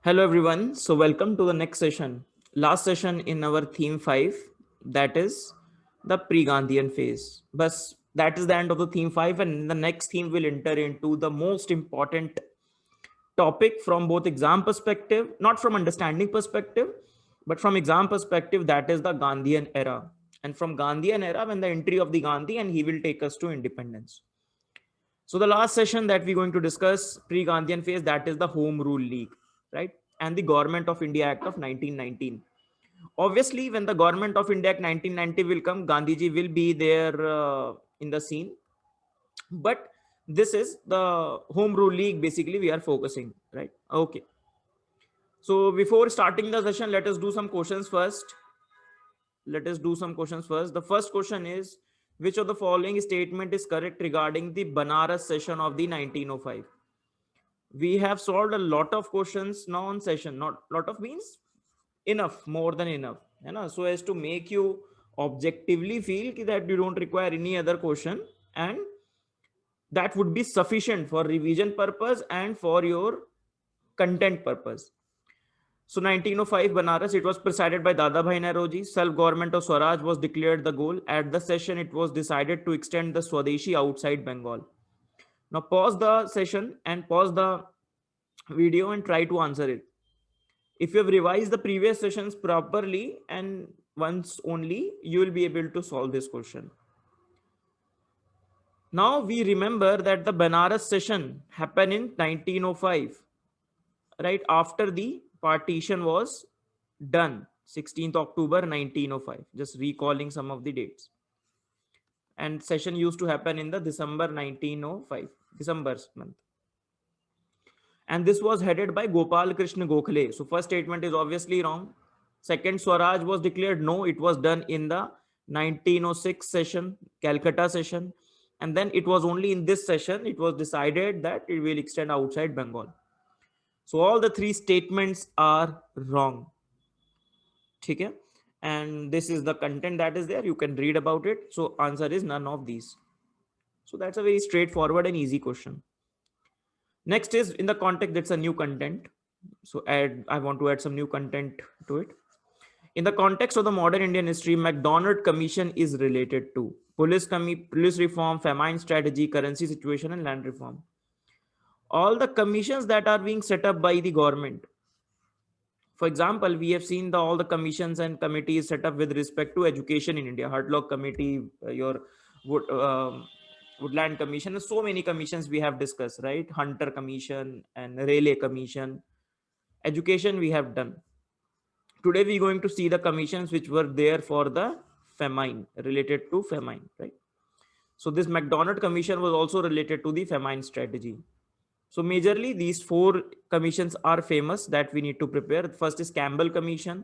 Hello everyone. So welcome to the next session. Last session in our theme 5, that is the pre-Gandhian phase. But that is the end of the theme 5, and the next theme will enter into the most important topic from both exam perspective, not from understanding perspective, but from exam perspective, that is the Gandhian era. And from Gandhian era, when the entry of the Gandhi, and he will take us to independence. So the last session that we're going to discuss pre-Gandhian phase, that is the Home Rule League, right? And the Government of India Act of 1919. Obviously, when the Government of India Act 1990 will come, Gandhiji will be there in the scene. But this is the Home Rule League, basically, we are focusing, right? Okay. So before starting the session, let us do some questions first. The first question is, which of the following statement is correct regarding the Banaras session of the 1905? We have solved a lot of questions now on session. Not lot of means enough, more than enough, so as to make you objectively feel that you don't require any other question, and that would be sufficient for revision purpose and for your content purpose. So 1905 Banaras, it was presided by Dadabhai Nauroji. Self-government of Swaraj was declared the goal. At the session, it was decided to extend the Swadeshi outside Bengal. Now pause the session and pause the video and try to answer it. If you have revised the previous sessions properly and once only, you will be able to solve this question. Now we remember that the Banaras session happened in 1905, right after the partition was done, 16th October 1905. Just recalling some of the dates. And session used to happen in the December 1905, December's month. And this was headed by Gopal Krishna Gokhale. So first statement is obviously wrong. Second, Swaraj was declared no. It was done in the 1906 session, Calcutta session. And then it was only in this session, it was decided that it will extend outside Bengal. So all the three statements are wrong. Okay? And this is the content that is there. You can read about it. So answer is none of these. So that's a very straightforward and easy question. Next is in the context, that's a new content. So I want to add some new content to it. In the context of the modern Indian history, MacDonald Commission is related to police reform, famine strategy, currency situation, and land reform. All the commissions that are being set up by the government. For example, we have seen all the commissions and committees set up with respect to education in India. Hardlock Committee, your Woodland Commission, and so many commissions we have discussed, right? Hunter Commission and Rayleigh Commission. Education we have done. Today we're going to see the commissions which were there for the famine, related to famine, right? So this MacDonald Commission was also related to the famine strategy. So majorly these four commissions are famous that we need to prepare. First is Campbell Commission,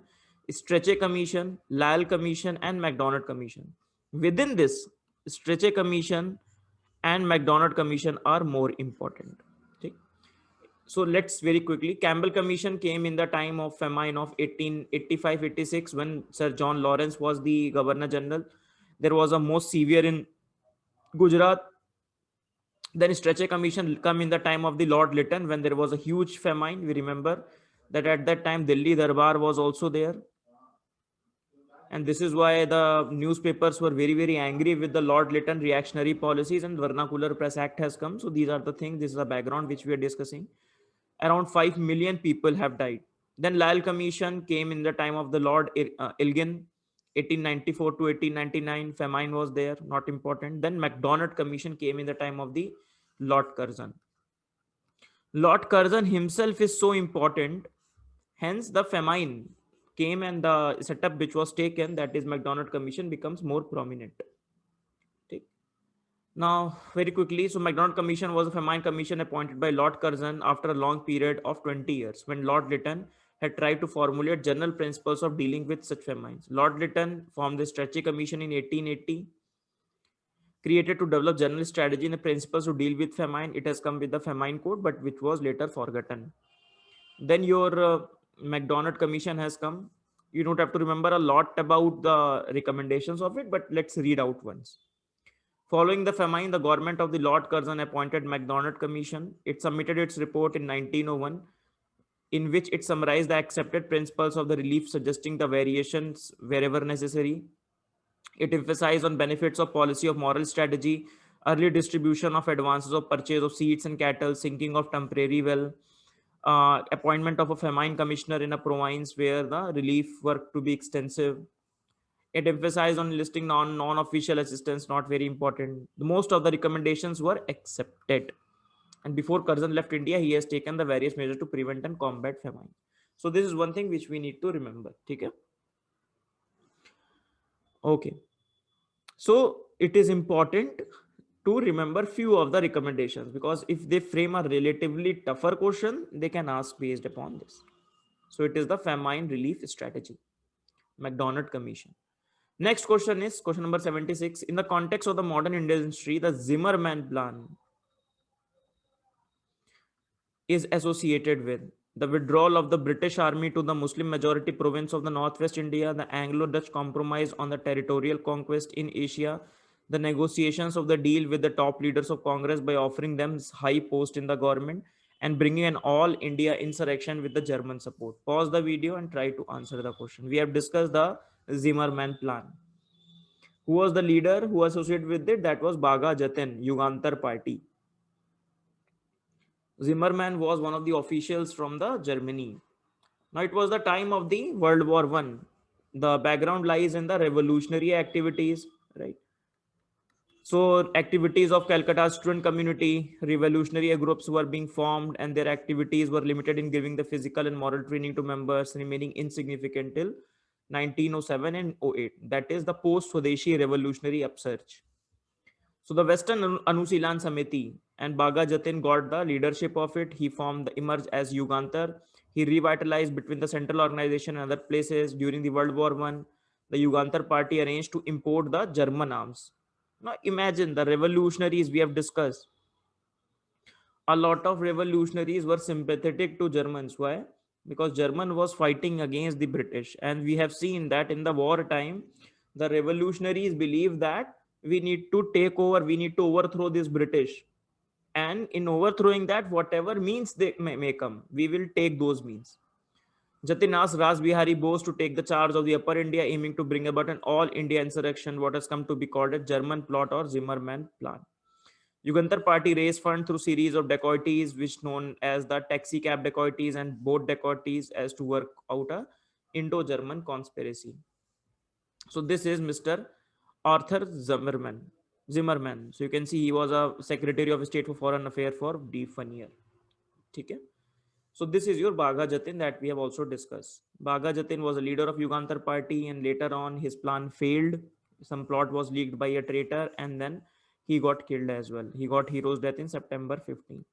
Stretcher Commission, Lyell Commission, and MacDonald Commission. Within this, Stretcher Commission and MacDonald Commission are more important. Okay? So let's very quickly. Campbell Commission came in the time of famine of 1885-86 when Sir John Lawrence was the Governor General. There was a most severe in Gujarat. Then Stretcher Commission come in the time of the Lord Lytton when there was a huge famine. We remember that at that time Delhi Darbar was also there. And this is why the newspapers were very, very angry with the Lord Lytton reactionary policies, and Vernacular Press Act has come. So these are the things, this is the background which we are discussing. Around 5 million people have died. Then Lyell Commission came in the time of the Lord Elgin, 1894 to 1899. Famine was there, not important. Then MacDonald Commission came in the time of the Lord Curzon. Lord Curzon himself is so important. Hence, the famine came and the setup which was taken, that is MacDonald Commission, becomes more prominent. Okay. Now, very quickly, so MacDonald Commission was a famine commission appointed by Lord Curzon after a long period of 20 years when Lord Lytton had tried to formulate general principles of dealing with such famines. Lord Lytton formed the Stretcher Commission in 1880, created to develop general strategy and principles to deal with famine. It has come with the famine code, but which was later forgotten. Then your MacDonald Commission has come. You don't have to remember a lot about the recommendations of it, but let's read out once. Following the famine, the government of the Lord Curzon appointed MacDonald Commission. It submitted its report in 1901. in which it summarized the accepted principles of the relief, suggesting the variations wherever necessary. It emphasized on benefits of policy of moral strategy, early distribution of advances of purchase of seeds and cattle, sinking of temporary well, appointment of a famine commissioner in a province where the relief work to be extensive. It emphasized on listing non-official assistance, not very important. Most of the recommendations were accepted. And before Curzon left India, he has taken the various measures to prevent and combat famine. So this is one thing which we need to remember. Okay. Okay. So it is important to remember few of the recommendations, because if they frame a relatively tougher question, they can ask based upon this. So it is the famine relief strategy, McDonald Commission. Next question is question number 76. In the context of the modern Indian history, the Zimmerman plan is associated with the withdrawal of the British army to the Muslim majority province of the northwest India, the Anglo-Dutch compromise on the territorial conquest in Asia, the negotiations of the deal with the top leaders of Congress by offering them high post in the government, and bringing an all India insurrection with the German support. Pause the video and try to answer the question. We have discussed the Zimmerman plan. Who was the leader who associated with it? That was Bhaga Jatin, Yugantar party. Zimmerman was one of the officials from the Germany. Now it was the time of the World War One. The background lies in the revolutionary activities, right? So activities of Calcutta student community, revolutionary groups were being formed, and their activities were limited in giving the physical and moral training to members, remaining insignificant till 1907 and 08. That is the post-Swadeshi revolutionary upsurge. So the Western Anusilan Samiti and Bhaga Jatin got the leadership of it. He formed emerged as Yugantar. He revitalized between the central organization and other places during the World War One. The Yugantar party arranged to import the German arms. Now imagine the revolutionaries we have discussed. A lot of revolutionaries were sympathetic to Germans. Why? Because German was fighting against the British, and we have seen that in the war time, the revolutionaries believe that we need to take over, we need to overthrow this British, and in overthrowing that, whatever means they may come, we will take those means. Jatin asked Raj Bihari Bose to take the charge of the Upper India, aiming to bring about an all India insurrection, what has come to be called a German plot or Zimmermann plan. Yugantar party raised funds through series of dacoities, which known as the taxi cab dacoities and boat dacoities, as to work out a Indo-German conspiracy. So this is Mr. Arthur Zimmerman. Zimmerman. So you can see he was a Secretary of State for Foreign Affairs for brief 1 year. Okay. So this is your Bhaga Jatin that we have also discussed. Bhaga Jatin was a leader of Yugantar party, and later on his plan failed. Some plot was leaked by a traitor, and then he got killed as well. He got hero's death in September 15.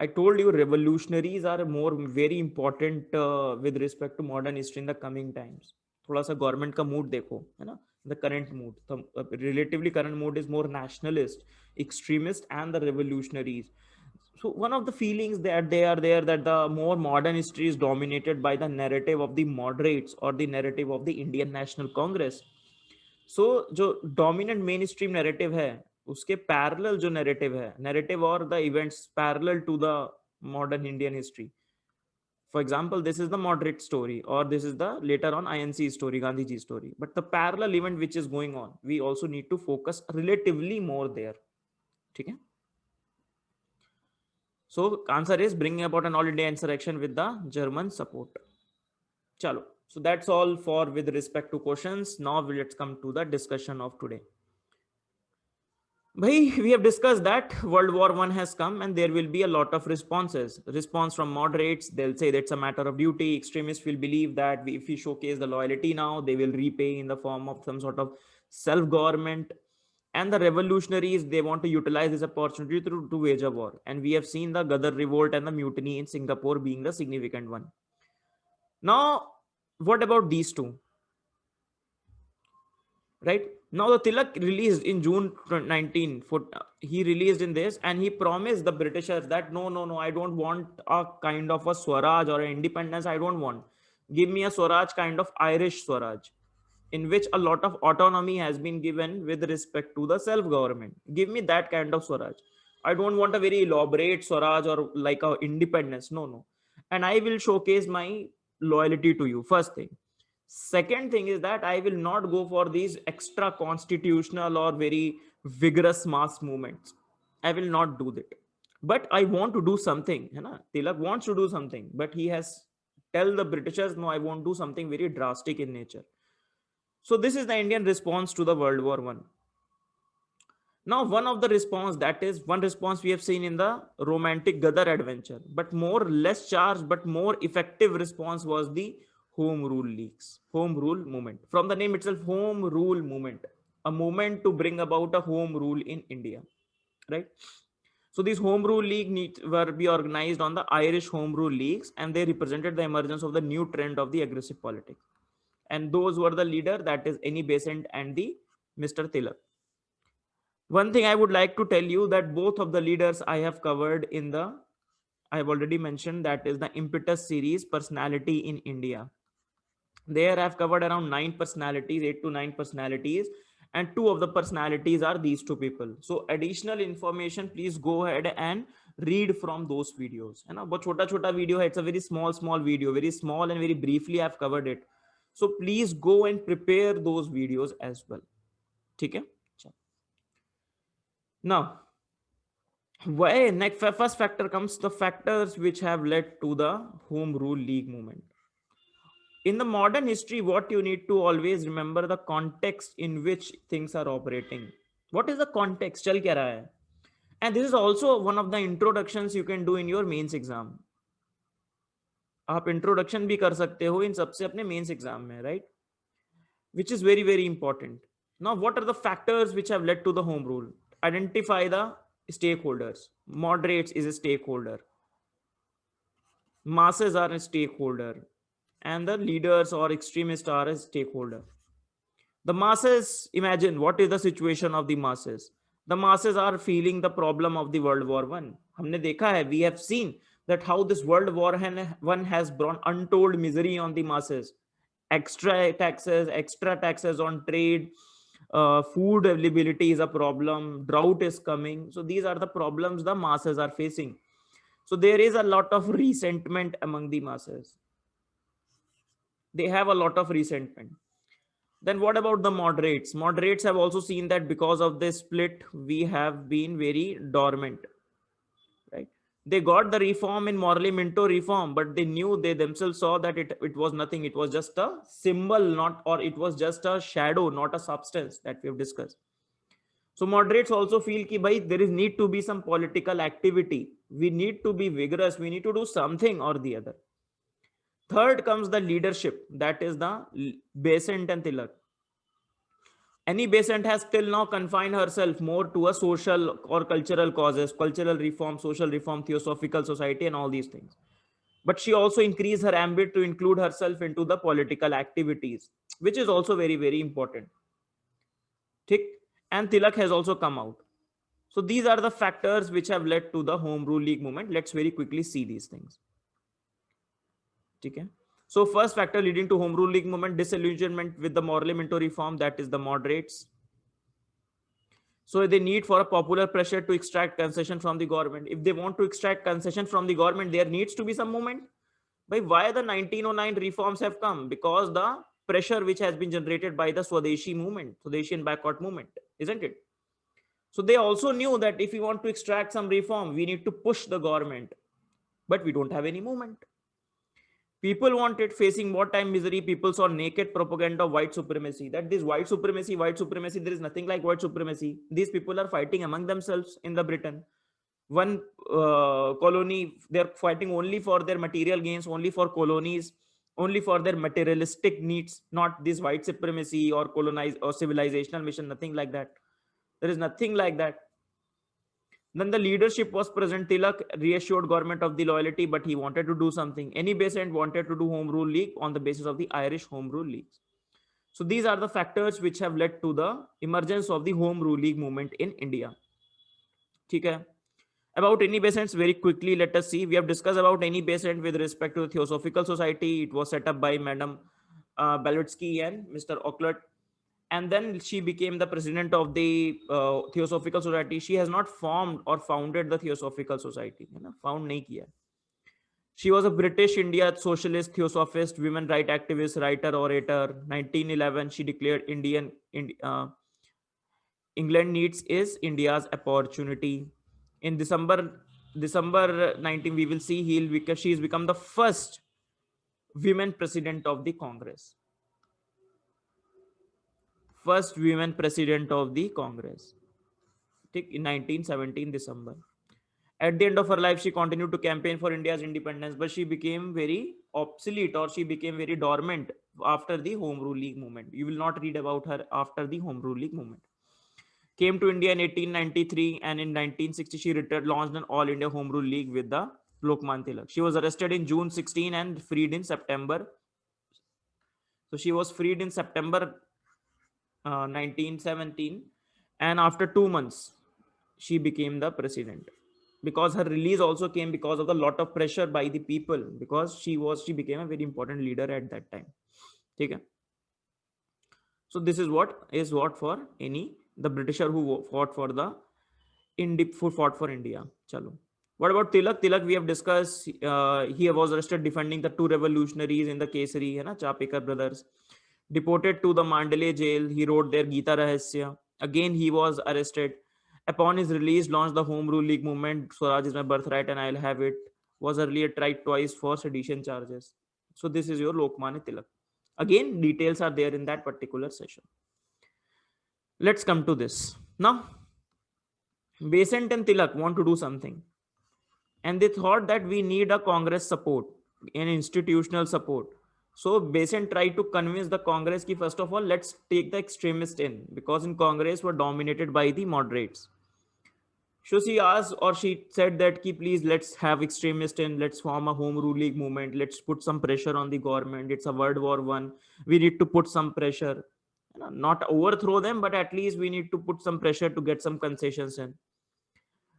I told you revolutionaries are more very important with respect to modern history in the coming times. थोड़ा सा government का mood देखो है ना, the current mood, the relatively current mood is more nationalist, extremist, and the revolutionaries. So one of the feelings that they are there, that the more modern history is dominated by the narrative of the moderates or the narrative of the Indian National Congress. So जो dominant mainstream narrative है, उसके parallel जो narrative है, narrative or the events parallel to the modern Indian history. For example, this is the moderate story, or this is the later on INC story, Gandhiji story. But the parallel event which is going on, we also need to focus relatively more there. Okay? So answer is bringing about an all India insurrection with the German support. Chalo. So that's all for with respect to questions. Now let's come to the discussion of today. Bhai, we have discussed that World War I has come, and there will be a lot of responses. Response from moderates, they'll say that's a matter of duty. Extremists will believe that if we showcase the loyalty now, they will repay in the form of some sort of self-government. And the revolutionaries, they want to utilize this opportunity to wage a war. And we have seen the Ghadar revolt and the mutiny in Singapore being the significant one. Now, what about these two? Right now, the Tilak released in June 19. He released in this, and he promised the Britishers that no, I don't want a kind of a Swaraj or an independence. I don't want. Give me a Swaraj kind of Irish Swaraj, in which a lot of autonomy has been given with respect to the self-government. Give me that kind of Swaraj. I don't want a very elaborate Swaraj or like a independence. No, no. And I will showcase my loyalty to you. First thing. Second thing is that I will not go for these extra constitutional or very vigorous mass movements. I will not do that. But I want to do something. You know, Tilak wants to do something, but he has tell the Britishers, no, I won't do something very drastic in nature. So this is the Indian response to the World War One. Now, one of the response, that is one response we have seen in the romantic Ghadar adventure, but more less charged, but more effective response was the Home Rule Leagues, Home Rule movement. From the name itself, Home Rule movement, a movement to bring about a home rule in India, right? So these Home Rule League were be organized on the Irish Home Rule Leagues, and they represented the emergence of the new trend of the aggressive politics. And those were the leader, that is Annie Besant and the Mr. Tilak. One thing I would like to tell you that both of the leaders I have covered in the, I have already mentioned, that is the impetus series, personality in India. There I've covered around 9 personalities, 8 to 9 personalities, and 2 of the personalities are these 2 people. So additional information, please go ahead and read from those videos. है ना, बहुत छोटा छोटा video है, it's a very small video, very small and very briefly I've covered it. So please go and prepare those videos as well. ठीक है? Now, why next first factor comes the factors which have led to the Home Rule League movement. In the modern history, what you need to always remember the context in which things are operating. What is the context? चल क्या रहा है? And this is also one of the introductions you can do in your mains exam. आप introduction भी कर सकते हो इन सबसे अपने mains exam में, right? Which is very, very important. Now, what are the factors which have led to the home rule? Identify the stakeholders. Moderates is a stakeholder. Masses are a stakeholder. And the leaders or extremists are a stakeholder. The masses, imagine what is the situation of the masses. The masses are feeling the problem of the World War One. हमने देखा है, we have seen that how this World War One has brought untold misery on the masses. Extra taxes on trade, food availability is a problem, drought is coming. So these are the problems the masses are facing. So there is a lot of resentment among the masses. They have a lot of resentment. Then what about the moderates? Moderates have also seen that because of this split, we have been very dormant, right? They got the reform in morally minto reform, but they knew, they themselves saw that it was nothing. It was just a symbol, not, or it was just a shadow, not a substance that we have discussed. So moderates also feel ki bhai, there is need to be some political activity. We need to be vigorous. We need to do something or the other. Third comes the leadership, that is the Besant and Tilak. Annie Besant has till now confined herself more to a social or cultural causes, cultural reform, social reform, theosophical society, and all these things. But she also increased her ambit to include herself into the political activities, which is also very, very important. And Tilak has also come out. So these are the factors which have led to the Home Rule League movement. Let's very quickly see these things. Okay. So first factor leading to Home Rule League movement, disillusionment with the morally minto reform, that is the moderates. So they need for a popular pressure to extract concession from the government. If they want to extract concession from the government, there needs to be some movement. But why the 1909 reforms have come? Because the pressure which has been generated by the Swadeshi movement, Swadeshi and backward movement, isn't it? So they also knew that if we want to extract some reform, we need to push the government, but we don't have any movement. People wanted, facing wartime misery, people saw naked propaganda of white supremacy. That this white supremacy, there is nothing like white supremacy. These people are fighting among themselves in the Britain. One colony, they're fighting only for their material gains, only for colonies, only for their materialistic needs, not this white supremacy or colonize or civilizational mission, nothing like that. There is nothing like that. Then the leadership was present. Tilak reassured government of the loyalty, but he wanted to do something. Annie Besant wanted to do Home Rule League on the basis of the Irish Home Rule Leagues. So these are the factors which have led to the emergence of the Home Rule League movement in India. Okay. About Annie Besant, very quickly, let us see. We have discussed about Annie Besant with respect to the Theosophical Society. It was set up by Madam Baletsky and Mr. Ocklet. and then she became the president of the Theosophical Society. She has not formed or founded the Theosophical Society, found nahi kiya. She was a British India socialist, theosophist, women right activist, writer, orator. 1911, she declared England needs is India's opportunity. In December 19, we will see she has become the first women president of the Congress. First women president of the Congress. In 1917 December. At the end of her life, she continued to campaign for India's independence, but she became very obsolete, or she became very dormant after the Home Rule League movement. You will not read about her after the Home Rule League movement. Came to India in 1893, and in 1960 she returned, launched an All India Home Rule League with the Lokman Tilak. She was arrested in June 16 and freed in September. So she was freed in September 1917, and after 2 months she became the president, because her release also came because of the lot of pressure by the people, because she became a very important leader at that time. Okay. So this is what for any the Britisher who fought for the fought for India. Chalo. What about Tilak? Tilak we have discussed. He was arrested defending the two revolutionaries in the Kesari, Chapekar brothers. Deported to the Mandalay jail. He wrote their Gita Rahasya. Again, he was arrested. Upon his release, launched the Home Rule League movement. Swaraj is my birthright and I'll have it. Was earlier tried twice for sedition charges. So this is your Lokmanya Tilak. Again, details are there in that particular session. Let's come to this. Now, Besant and Tilak want to do something. And they thought that we need a Congress support, an institutional support. So Besant tried to convince the Congress ki first of all, let's take the extremists in, because in Congress were dominated by the moderates. So she asked, or she said that ki please let's have extremists in, let's form a Home Rule League movement, let's put some pressure on the government. It's a World War I. We need to put some pressure, not overthrow them, but at least we need to put some pressure to get some concessions in.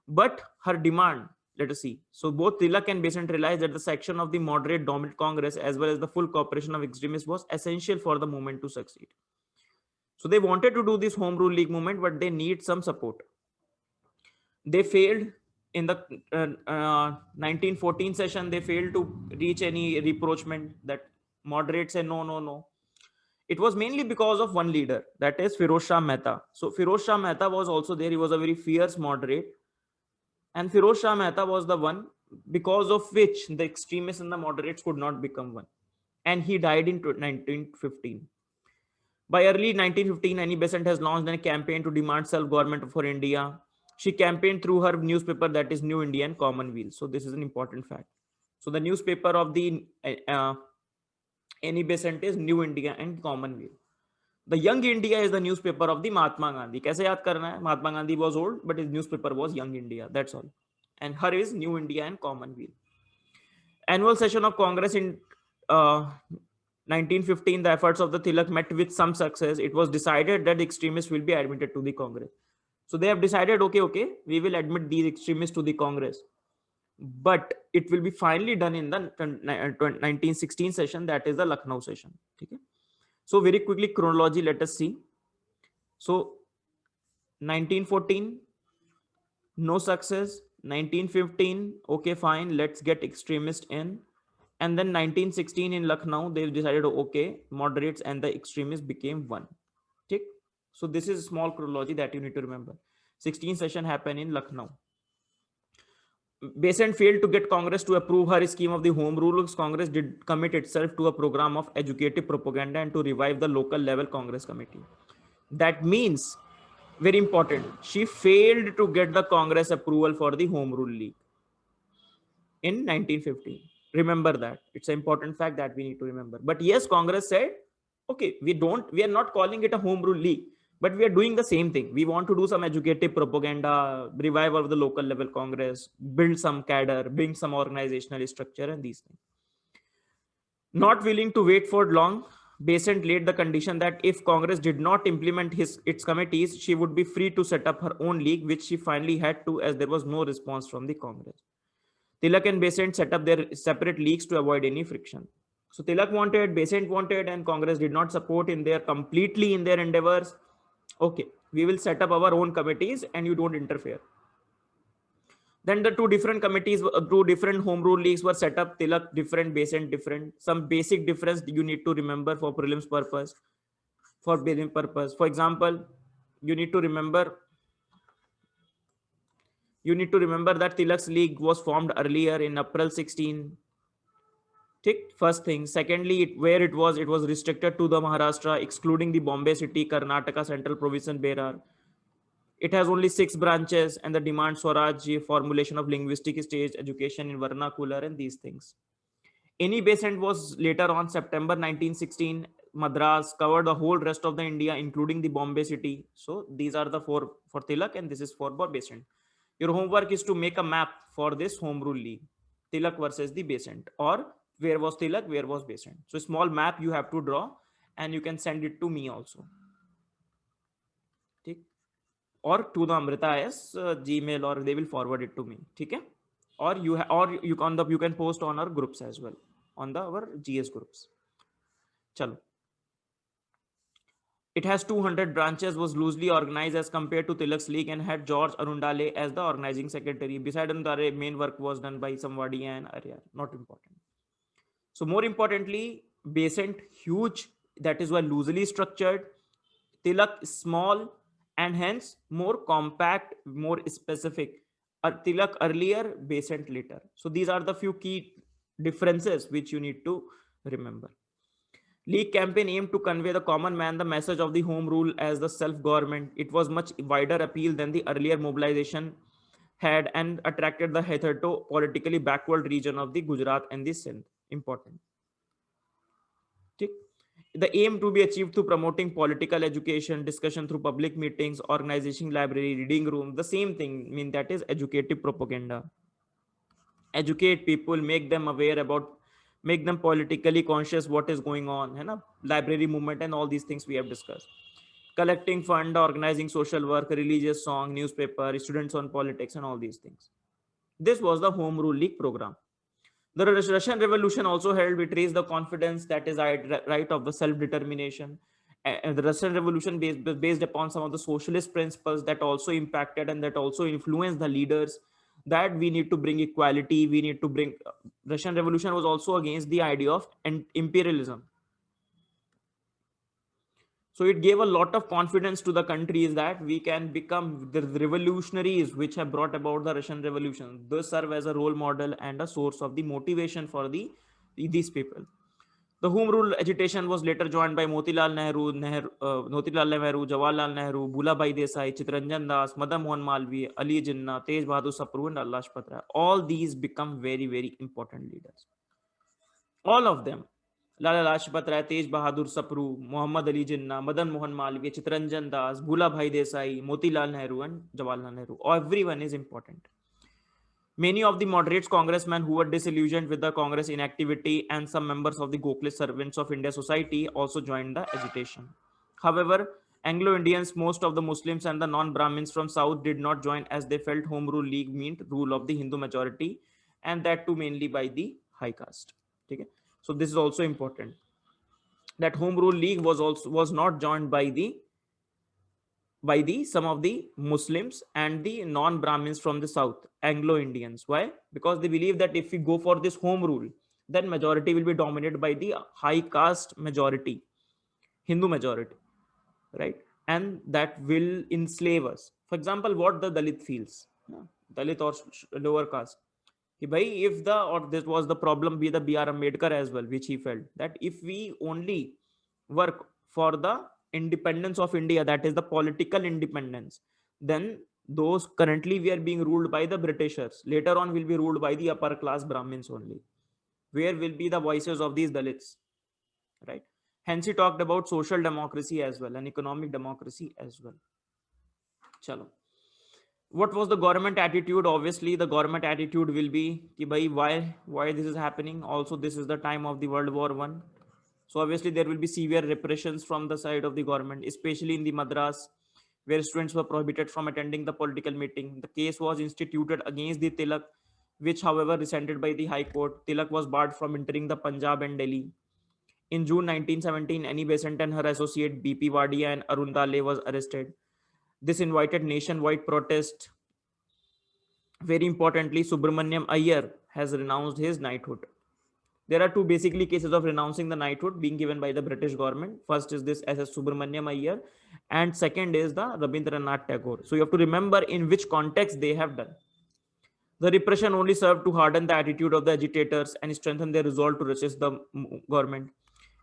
But her demand, let us see. So both Tilak and Besant realized that the section of the moderate dominant Congress as well as the full cooperation of extremists was essential for the movement to succeed. So they wanted to do this Home Rule League movement, but they need some support. They failed in the 1914 session. They failed to reach any rapprochement. That moderates say no. It was mainly because of one leader, that is Firoz Shah Mehta. So Firoz Shah Mehta was also there. He was a very fierce moderate. And Firoz Shah Mehta was the one because of which the extremists and the moderates could not become one. And he died in 1915. By early 1915, Annie Besant has launched a campaign to demand self-government for India. She campaigned through her newspaper, that is New India and Commonweal. So this is an important fact. So the newspaper of the Annie Besant is New India and Commonweal. The Young India is the newspaper of the Mahatma Gandhi. Kaise yaad karna hai? Mahatma Gandhi was old, but his newspaper was Young India. That's all. And her is New India and Commonweal. Annual session of Congress in 1915, the efforts of the Tilak met with some success. It was decided that the extremists will be admitted to the Congress. So they have decided, okay, we will admit these extremists to the Congress. But it will be finally done in the 1916 session, that is the Lucknow session. Okay? So very quickly, chronology, let us see. So 1914, no success. 1915, okay, fine, let's get extremists in. And then 1916 in Lucknow, they decided, okay, moderates and the extremists became one. Okay? So this is a small chronology that you need to remember. 16th session happened in Lucknow. Besant failed to get Congress to approve her scheme of the Home Rule. Congress did commit itself to a program of educative propaganda and to revive the local level Congress committee. That means, very important, she failed to get the Congress approval for the Home Rule League in 1915. Remember that. It's an important fact that we need to remember. But yes, Congress said, okay, we are not calling it a Home Rule League, but we are doing the same thing. We want to do some educative propaganda, revive of the local level Congress, build some cadre, bring some organizational structure and these things. Not willing to wait for long, Besant laid the condition that if Congress did not implement its committees, she would be free to set up her own league, which she finally had to, as there was no response from the Congress. Tilak and Besant set up their separate leagues to avoid any friction. So Tilak wanted, Besant wanted, and Congress did not support in their completely in their endeavors. Okay, we will set up our own committees and you don't interfere. Then the two different committees, two different home rule leagues were set up. Tilak different, Besant different. Some basic difference you need to remember for prelims purpose, for prelim purpose. For example, you need to remember that Tilak's league was formed earlier in April 16. Tick, first thing. Secondly, it was restricted to the Maharashtra, excluding the Bombay city, Karnataka, Central Province, and Berar. It has only 6 branches, and the demand Swaraj formulation of linguistic stage education in vernacular and these things. Any Besant was later on September 1916. Madras covered the whole rest of the India, including the Bombay city. So these are the four for Tilak, and this is for Besant. Your homework is to make a map for this home rule league, Tilak versus the Besant, or where was Tilak, where was Besant. So small map you have to draw, and you can send it to me also. Okay? Or to the Amrita S Gmail, or they will forward it to me. Okay? Or you can post on our groups as well, on our GS groups. Chalo. It has 200 branches, was loosely organized as compared to Tilak's League, and had George Arundale as the organizing secretary. Beside Arundale, main work was done by Samwadi and Arya. Not important. So more importantly, Besant huge, that is why loosely structured. Tilak small and hence more compact, more specific. Tilak earlier, Besant later. So these are the few key differences which you need to remember. League campaign aimed to convey the common man the message of the home rule as the self-government. It was much wider appeal than the earlier mobilization had, and attracted the hitherto politically backward region of the Gujarat and the Sindh. Important. The aim to be achieved through promoting political education, discussion through public meetings, organizing library, reading room, the same thing, mean that is educative propaganda. Educate people, make them aware about, make them politically conscious what is going on, है ना? Library movement and all these things we have discussed. Collecting fund, organizing social work, religious song, newspaper, students on politics, and all these things. This was the Home Rule League program. The Russian Revolution also held betrays the confidence that is right of the self-determination. And the Russian Revolution based upon some of the socialist principles that also impacted and that also influenced the leaders, that we need to bring equality. We need to bring. Russian Revolution was also against the idea of imperialism. So it gave a lot of confidence to the countries that we can become the revolutionaries which have brought about the Russian Revolution. Those serve as a role model and a source of the motivation for these people. The Home Rule agitation was later joined by Motilal Nehru, Jawaharlal Nehru, Bhulabhai Desai, Chittaranjan Das, Madan Mohan Malviya, Ali Jinnah, Tej Bahadur Sapru, and Lajpat Rai. All these become very, very important leaders. All of them. Lala Lajpat Rai, Tej Bahadur Sapru, Muhammad Ali Jinnah, Madan Mohan Malviya, Chittaranjan Das, Bhulabhai Desai, Motilal Nehru, and Jawaharlal Nehru. Everyone is important. Many of the moderates congressmen who were disillusioned with the Congress inactivity and some members of the Gokhale Servants of India Society also joined the agitation. However, Anglo-Indians, most of the Muslims and the non-Brahmins from South did not join, as they felt Home Rule League meant rule of the Hindu majority, and that too mainly by the high caste. Okay? So this is also important. That Home Rule League was not joined by some of the Muslims and the non-Brahmins from the South, Anglo-Indians. Why? Because they believe that if we go for this home rule, then majority will be dominated by the high caste majority, Hindu majority, right? And that will enslave us. For example, what the Dalit feels, Dalit or lower caste. If the, or this was the problem with the B.R. Ambedkar as well, which he felt that if we only work for the independence of India, that is the political independence, then those currently we are being ruled by the Britishers. Later on, will be ruled by the upper class Brahmins only. Where will be the voices of these Dalits, right? Hence, he talked about social democracy as well and economic democracy as well. Chalo. What was the government attitude? Obviously the government attitude will be ki bhai, why this is happening. Also, this is the time of the World War I. So obviously there will be severe repressions from the side of the government, especially in the Madras, where students were prohibited from attending the political meeting. The case was instituted against the Tilak. which however resented by the High Court. Tilak was barred from entering the Punjab and Delhi. In June 1917, Annie Besant and her associate BP Wadia and Arun Dale was arrested. This invited nationwide protest. Very importantly, Subramanyam Iyer has renounced his knighthood. There are two basically cases of renouncing the knighthood being given by the British government. First is this SS Subramanyam Iyer, and second is the Rabindranath Tagore. So you have to remember in which context they have done. The repression only served to harden the attitude of the agitators and strengthen their resolve to resist the government.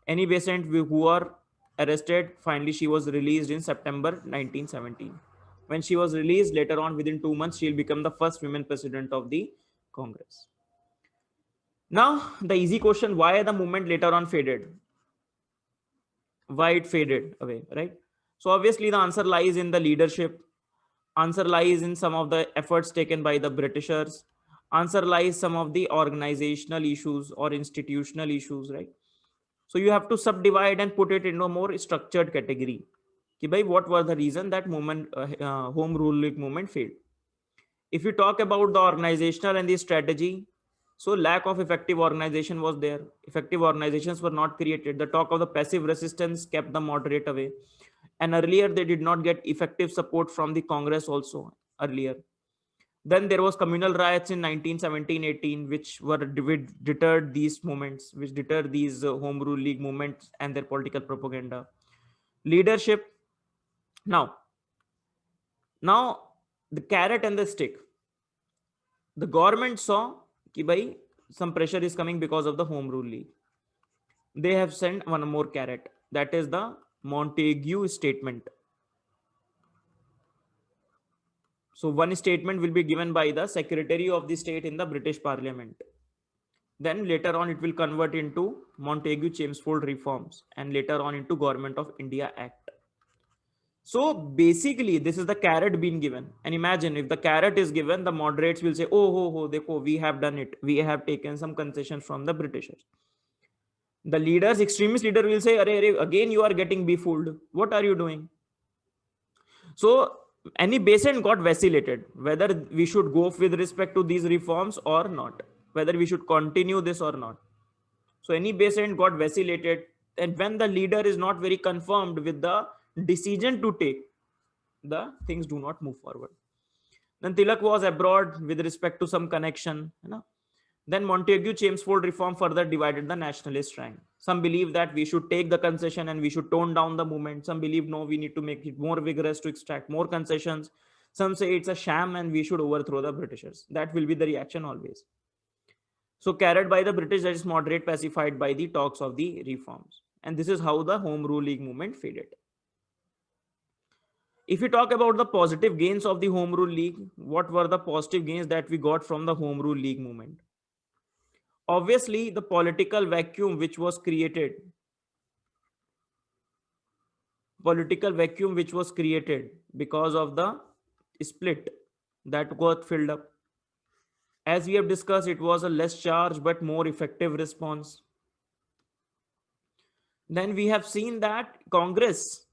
Annie Besant, who were arrested, finally she was released in September 1917. When she was released later on, within 2 months, she'll become the first women president of the Congress. Now, the easy question, why the movement later on faded? Why it faded away, right? So obviously the answer lies in the leadership. Answer lies in some of the efforts taken by the Britishers. Answer lies some of the organizational issues or institutional issues, right? So you have to subdivide and put it into a more structured category. Ki bhai, what were the reason that movement, home rule league movement failed? If you talk about the organizational and the strategy, so lack of effective organization was there. Effective organizations were not created. The talk of the passive resistance kept the moderate away. And earlier they did not get effective support from the Congress also earlier. Then there was communal riots in 1917-18, which were deterred these movements, which deterred these home rule league movements and their political propaganda. Leadership. Now the carrot and the stick. The government saw कि भाई some pressure is coming because of the home rule league. They have sent one more carrot. That is the Montague statement. So one statement will be given by the Secretary of the State in the British Parliament. Then later on it will convert into Montagu-Chelmsford reforms and later on into Government of India Act. So basically this is the carrot being given. And imagine if the carrot is given, the moderates will say, oh, dekho, we have done it. We have taken some concessions from the Britishers. The leaders, extremist leader will say, again you are getting befooled. What are you doing? So Annie Besant got vacillated whether we should go with respect to these reforms or not, whether we should continue this or not. So Annie Besant got vacillated, and when the leader is not very confirmed with the decision to take, the things do not move forward. Then Tilak was abroad with respect to some connection. Then Montagu-Chelmsford reform further divided the nationalist rank. Some believe that we should take the concession and we should tone down the movement. Some believe no, we need to make it more vigorous to extract more concessions. Some say it's a sham and we should overthrow the Britishers. That will be the reaction always. So carried by the British, that is moderate, pacified by the talks of the reforms. And this is how the Home Rule League movement faded. If we talk about the positive gains of the Home Rule League, what were the positive gains that we got from the Home Rule League movement? Obviously, the political vacuum which was created because of the split that got filled up. As we have discussed, it was a less charged but more effective response. Then we have seen that Congress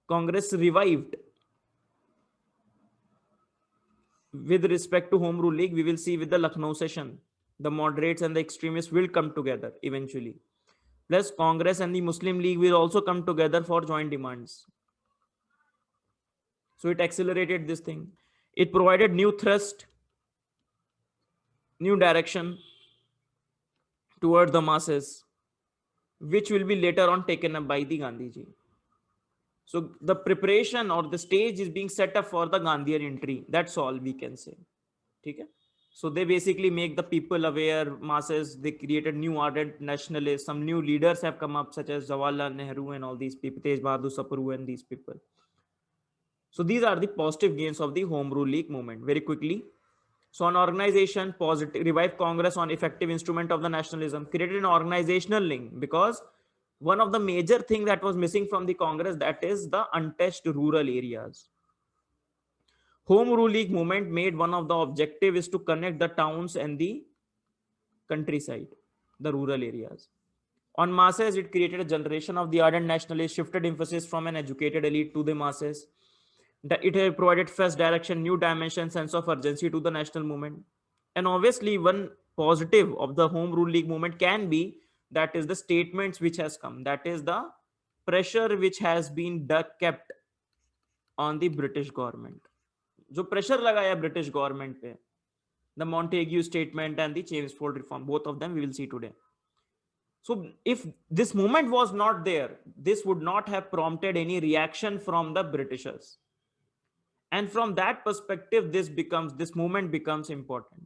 revived. With respect to Home Rule League, we will see with the Lucknow session, the moderates and the extremists will come together eventually. Plus, Congress and the Muslim League will also come together for joint demands. So it accelerated this thing. It provided new thrust, new direction toward the masses, which will be later on taken up by the Gandhiji. So the preparation or the stage is being set up for the Gandhian entry. That's all we can say. Okay? So they basically make the people aware, masses. They created new ardent nationalists. Some new leaders have come up, such as Jawaharlal Nehru and all these people, Tej Bahadur Sapru and these people. So these are the positive gains of the Home Rule League movement. Very quickly. So an organization positive revived Congress on effective instrument of the nationalism, created an organizational link, because one of the major thing that was missing from the Congress, that is the untouched rural areas. Home Rule League movement made one of the objective is to connect the towns and the countryside, the rural areas. On masses, it created a generation of the ardent nationalists, shifted emphasis from an educated elite to the masses. That it had provided fresh direction, new dimension, sense of urgency to the national movement. And obviously, one positive of the Home Rule League movement can be that is the statements which has come. That is the pressure which has been kept on the British government. जो pressure लगाया British government पे, the Montague statement and the Chelmsford reform, both of them we will see today. So if this movement was not there, this would not have prompted any reaction from the Britishers. And from that perspective, this movement becomes important.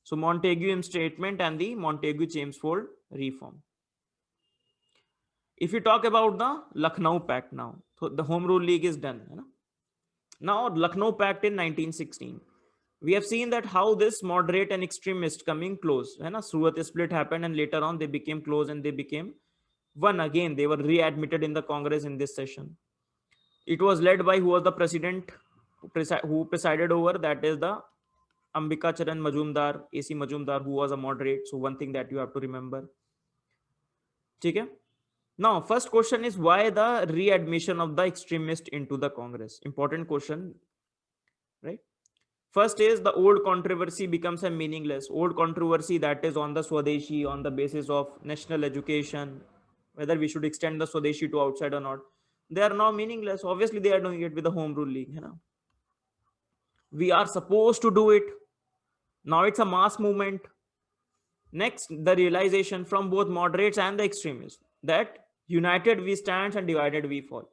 So Montague statement and the Montague Chelmsford reform. If you talk about the Lucknow Pact now, so the Home Rule League is done. Now Lucknow Pact in 1916. We have seen that how this moderate and extremist coming close. Surat split happened and later on they became close and they became one again. They were readmitted in the Congress in this session. It was led by who was the president who presided over, that is the Ambika Charan Majumdar, AC Majumdar, who was a moderate. So one thing that you have to remember. Okay? Now, first question is why the readmission of the extremist into the Congress? Important question, right? First is the old controversy becomes a meaningless. Old controversy that is on the Swadeshi, on the basis of national education, whether we should extend the Swadeshi to outside or not. They are now meaningless. Obviously, they are doing it with the Home Rule League. We are supposed to do it. Now it's a mass movement. Next, the realization from both moderates and the extremists that united we stand and divided we fall.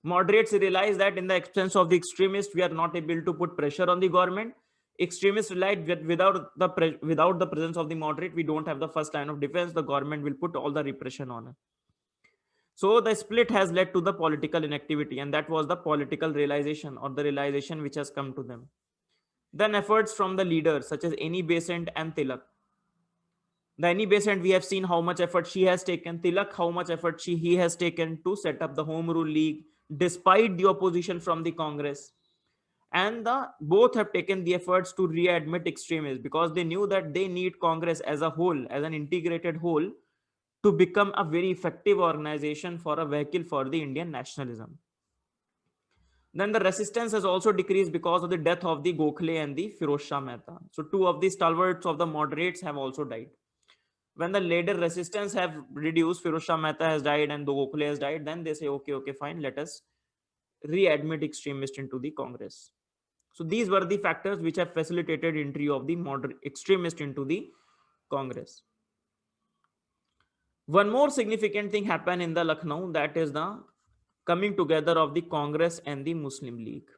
Moderates realize that in the absence of the extremists, we are not able to put pressure on the government. Extremists realize that without the presence of the moderate, we don't have the first line of defense. The government will put all the repression on it. So the split has led to the political inactivity, and that was the political realization or the realization which has come to them. Then efforts from the leaders such as Annie Besant and Tilak. The Annie Besant, we have seen how much effort she has taken. Tilak, how much effort he has taken to set up the Home Rule League despite the opposition from the Congress. And both have taken the efforts to readmit extremists because they knew that they need Congress as a whole, as an integrated whole, to become a very effective organization for a vehicle for the Indian nationalism. Then the resistance has also decreased because of the death of the Gokhale and the Firoz Shah Mehta. So two of the stalwarts of the moderates have also died. When the later resistance have reduced, Firoz Shah Mehta has died and the Gokhale has died, then they say, okay, fine, let us readmit extremists into the Congress. So these were the factors which have facilitated entry of the moderate extremist into the Congress. One more significant thing happened in the Lucknow, that is the coming together of the Congress and the Muslim League.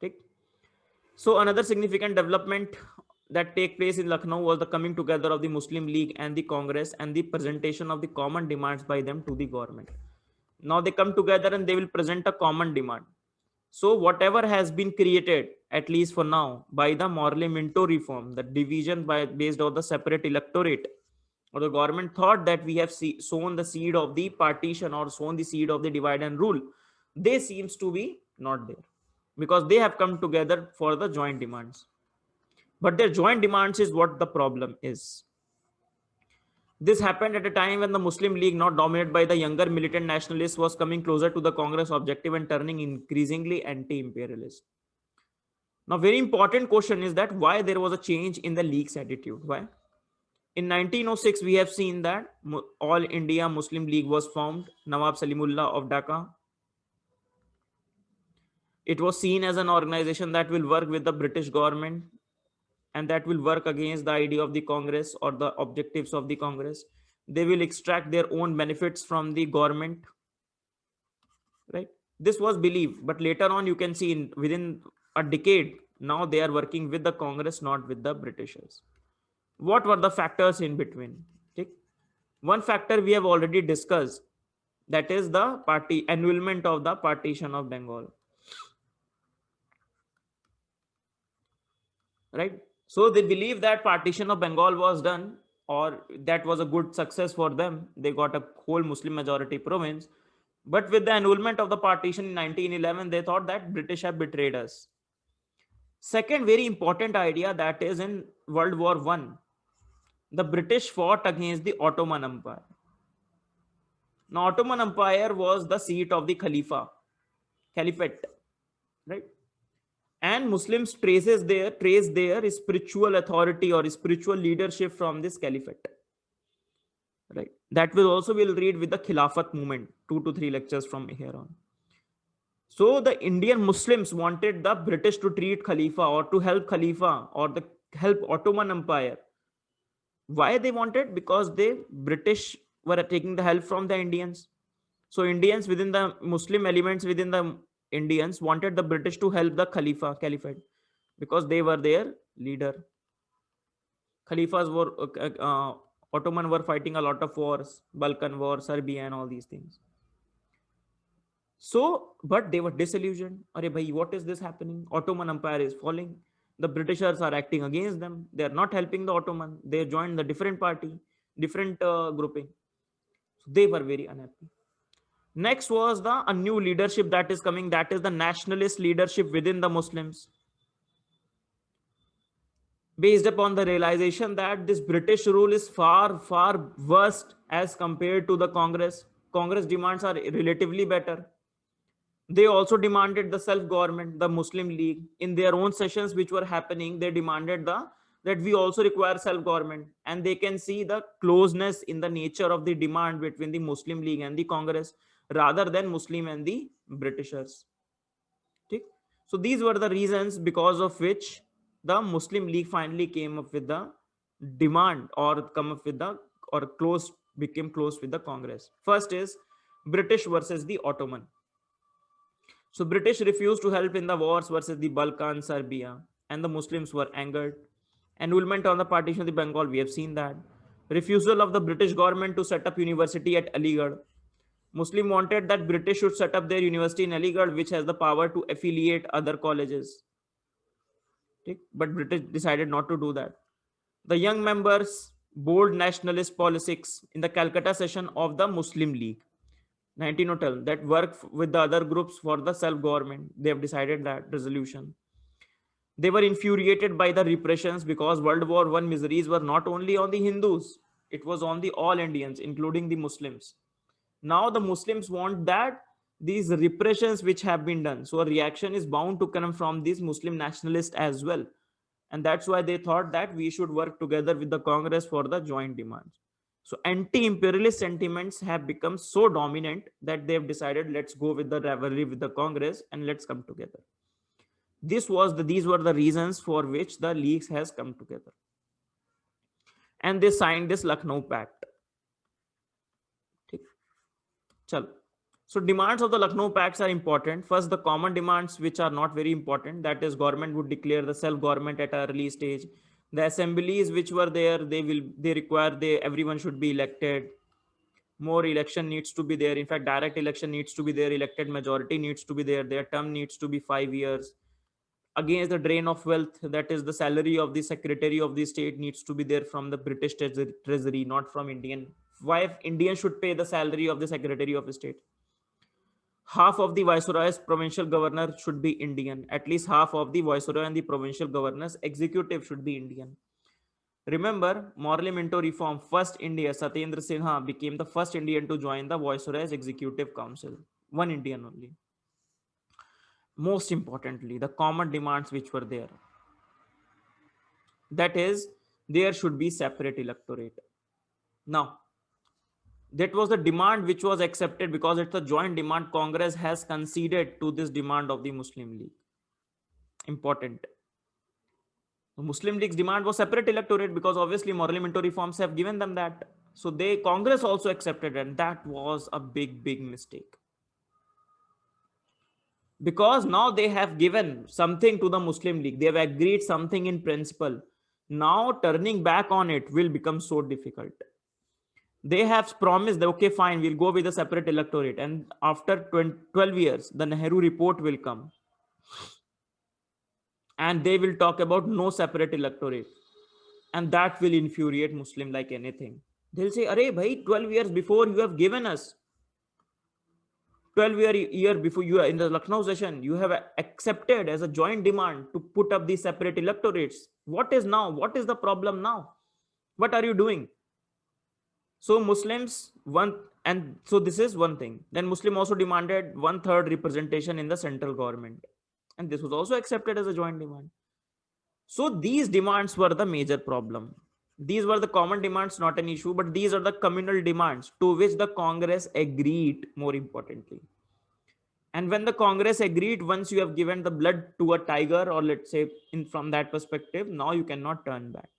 Okay. So another significant development that take place in Lucknow was the coming together of the Muslim League and the Congress and the presentation of the common demands by them to the government. Now they come together and they will present a common demand. So whatever has been created, at least for now, by the Morley Minto reform, the division based on the separate electorate, or the government thought that we have sown the seed of the partition or sown the seed of the divide and rule, they seems to be not there because they have come together for the joint demands. But their joint demands is what the problem is. This happened at a time when the Muslim League, not dominated by the younger militant nationalists, was coming closer to the Congress objective and turning increasingly anti-imperialist. Now, very important question is that why there was a change in the League's attitude? Why? In 1906, we have seen that All India Muslim League was formed. Nawab Salimullah of Dhaka. It was seen as an organization that will work with the British government and that will work against the idea of the Congress or the objectives of the Congress. They will extract their own benefits from the government, right? This was believed, but later on you can see within a decade, now they are working with the Congress, not with the Britishers. What were the factors in between? Okay. One factor we have already discussed, that is the annulment of the partition of Bengal, right? So they believe that partition of Bengal was done, or that was a good success for them. They got a whole Muslim majority province. But with the annulment of the partition in 1911, they thought that British have betrayed us. Second very important idea, that is in World War I, the British fought against the Ottoman Empire. Now, Ottoman Empire was the seat of the Caliphate, right? And Muslims trace their spiritual authority or spiritual leadership from this Caliphate, right? That will also we'll read with the Khilafat movement, 2 to 3 lectures from here on. So the Indian Muslims wanted the British to treat Khalifa or to help Khalifa or the help Ottoman Empire. Why they wanted? Because the British were taking the help from the Indians. So Indians within the Muslim elements within the Indians wanted the British to help the Caliphate, because they were their leader. Khalifas were Ottoman were fighting a lot of wars, Balkan War, Serbia, and all these things. So, but they were disillusioned. Arey bhai, what is this happening? Ottoman Empire is falling. The Britishers are acting against them. They are not helping the Ottoman. They joined the different party, different grouping. So they were very unhappy. Next was a new leadership that is coming. That is the nationalist leadership within the Muslims, based upon the realization that this British rule is far, far worse as compared to the Congress. Congress demands are relatively better. They also demanded the self-government, the Muslim League. In their own sessions which were happening, they demanded that we also require self-government. And they can see the closeness in the nature of the demand between the Muslim League and the Congress, rather than Muslim and the Britishers. Okay? So these were the reasons because of which the Muslim League finally came up with the demand, or come up with the, or close, became close with the Congress. First is British versus the Ottoman. So British refused to help in the wars versus the Balkan, Serbia, and the Muslims were angered. Annulment on the partition of the Bengal, we have seen that. Refusal of the British government to set up university at Aligarh. Muslim wanted that British should set up their university in Aligarh, which has the power to affiliate other colleges. Okay? But British decided not to do that. The young members bold nationalist politics in the Calcutta session of the Muslim League, 1912, that work with the other groups for the self-government. They have decided that resolution. They were infuriated by the repressions, because World War I miseries were not only on the Hindus, it was on the all Indians, including the Muslims. Now the Muslims want that these repressions which have been done. So a reaction is bound to come from these Muslim nationalists as well. And that's why they thought that we should work together with the Congress for the joint demands. So anti-imperialist sentiments have become so dominant that they've decided, let's go with the rivalry with the Congress and let's come together. These were the reasons for which the leagues has come together. And they signed this Lucknow Pact. Chalo. So demands of the Lucknow Pacts are important. First, the common demands which are not very important, that is government would declare the self-government at an early stage. The assemblies which were there, everyone should be elected. More election needs to be there. In fact, direct election needs to be there. Elected majority needs to be there. Their term needs to be 5 years. Against the drain of wealth, that is the salary of the Secretary of the State needs to be there from the British Treasury, not from Indian. Why Indian should pay the salary of the Secretary of the State? Half of the Viceroy's provincial governor should be Indian. At least half of the Viceroy and the provincial governor's executive should be Indian. Remember, Morley Minto reform, first India, Satyendra Sinha became the first Indian to join the Viceroy's Executive Council. One Indian only. Most importantly, the common demands which were there. That is, there should be separate electorate. Now, that was the demand which was accepted because it's a joint demand. Congress has conceded to this demand of the Muslim League. Important. The Muslim League's demand was separate electorate because obviously Morley Minto reforms have given them that. So Congress also accepted, and that was a big, big mistake. Because now they have given something to the Muslim League. They have agreed something in principle. Now turning back on it will become so difficult. They have promised that, okay, fine, we'll go with a separate electorate. And after 12 years, the Nehru report will come. And they will talk about no separate electorate. And that will infuriate Muslim like anything. They'll say, arey bhai, 12 years before you have given us. 12 year before, you are in the Lucknow session, you have accepted as a joint demand to put up the separate electorates. What is now? What is the problem now? What are you doing? So Muslims, And so this is one thing. Then Muslim also demanded 1/3 representation in the central government, and this was also accepted as a joint demand. So these demands were the major problem. These were the common demands, not an issue, but these are the communal demands to which the Congress agreed, more importantly. And when the Congress agreed, once you have given the blood to a tiger, or let's say in from that perspective, now you cannot turn back.